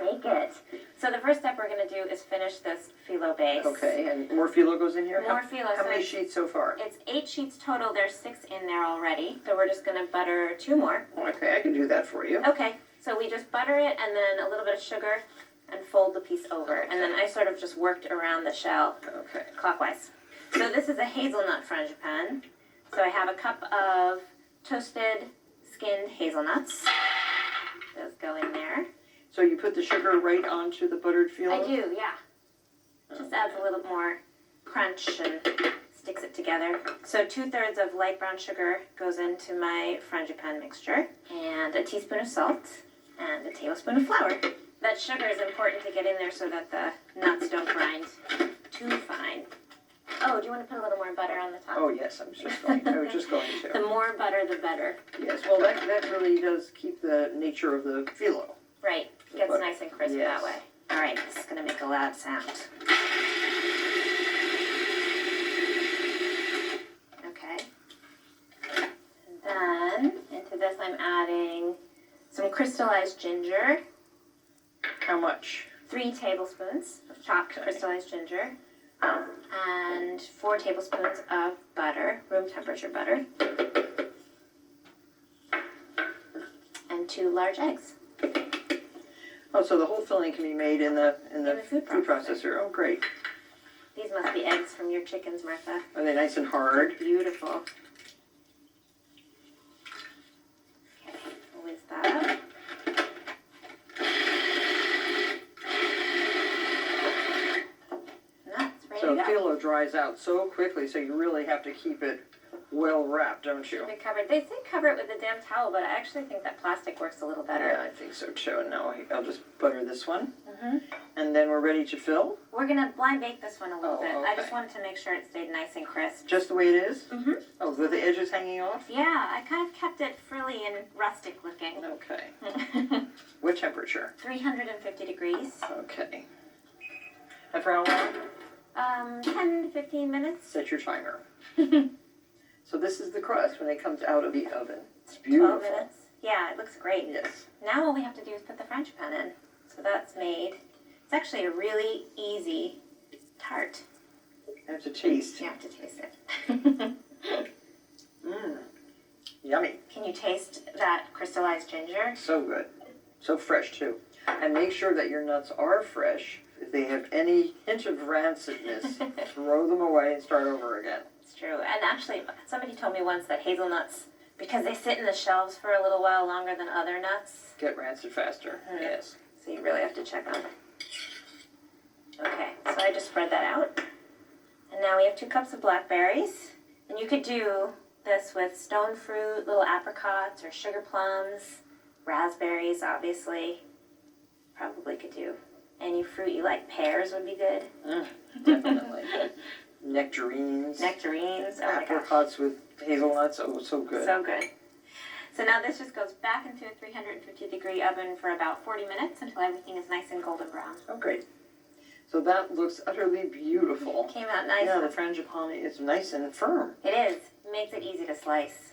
Make it. So the first step we're going to do is finish this phyllo base. Okay, and more phyllo goes in here? More phyllo. How many sheets so far? It's 8 sheets total. There's 6 in there already. So we're just going to butter 2 more. Okay, I can do that for you. Okay, so we just butter it and then a little bit of sugar and fold the piece over. And then I sort of just worked around the shell clockwise. So this is a hazelnut frangipane. So I have a cup of toasted skinned hazelnuts. Those go in there. So you put the sugar right onto the buttered phyllo? I do, yeah. Just adds a little more crunch and sticks it together. So 2/3 of light brown sugar goes into my frangipane mixture, and a teaspoon of salt, and a tablespoon of flour. That sugar is important to get in there so that the nuts don't grind too fine. Oh, do you want to put a little more butter on the top? Oh, yes, I was just going to. The more butter, the better. Yes, well, that really does keep the nature of the phyllo. Right, gets But, nice and crisp yes. that way. All right, this is going to make a loud sound. Okay. And then, into this I'm adding some crystallized ginger. How much? 3 tablespoons of chopped crystallized ginger. And 4 tablespoons of butter, room temperature butter. And 2 large eggs. Oh, so the whole filling can be made in the food processor. Oh, great. These must be eggs from your chickens, Martha. Are they nice and hard? Beautiful. Okay, we'll whiz that up. And that's ready So to go. phyllo dries out so quickly, so you really have to keep it well wrapped, don't you? Keep it covered. They say cover it with a damp towel, but I actually think that plastic works a little better. Yeah, I think so too. And now I'll just butter this one. Mm-hmm. And then we're ready to fill? We're going to blind bake this one a little Oh, bit. I just okay. wanted to make sure it stayed nice and crisp. Just the way it is? Mm-hmm. Oh, with the edges hanging off? Yeah, I kind of kept it frilly and rustic looking. Okay. What temperature? 350 degrees. Okay. And for how long? 10 to 15 minutes. Set your timer. So this is the crust when it comes out of the oven. It's beautiful. 12 minutes. Yeah, it looks great. Yes. Now all we have to do is put the frangipane in. So that's made. It's actually a really easy tart. I have to taste. You have to taste it. Mmm. Yummy. Can you taste that crystallized ginger? So good. So fresh too. And make sure that your nuts are fresh. If they have any hint of rancidness, throw them away and start over again. It's true. And actually, somebody told me once that hazelnuts, because they sit in the shelves for a little while longer than other nuts. Get rancid faster. Yes. So you really have to check on. Okay, so I just spread that out. And now we have 2 cups of blackberries. And you could do this with stone fruit, little apricots, or sugar plums, raspberries, obviously. Probably could do any fruit you like. Pears would be good. Definitely. Nectarines. Nectarines. Oh my gosh. Apricots with hazelnuts. Oh, so good. So good. So now this just goes back into a 350 degree oven for about 40 minutes until everything is nice and golden brown. Oh, great. So that looks utterly beautiful. Came out nice. Yeah, the frangipane is nice and firm. It is. It makes it easy to slice.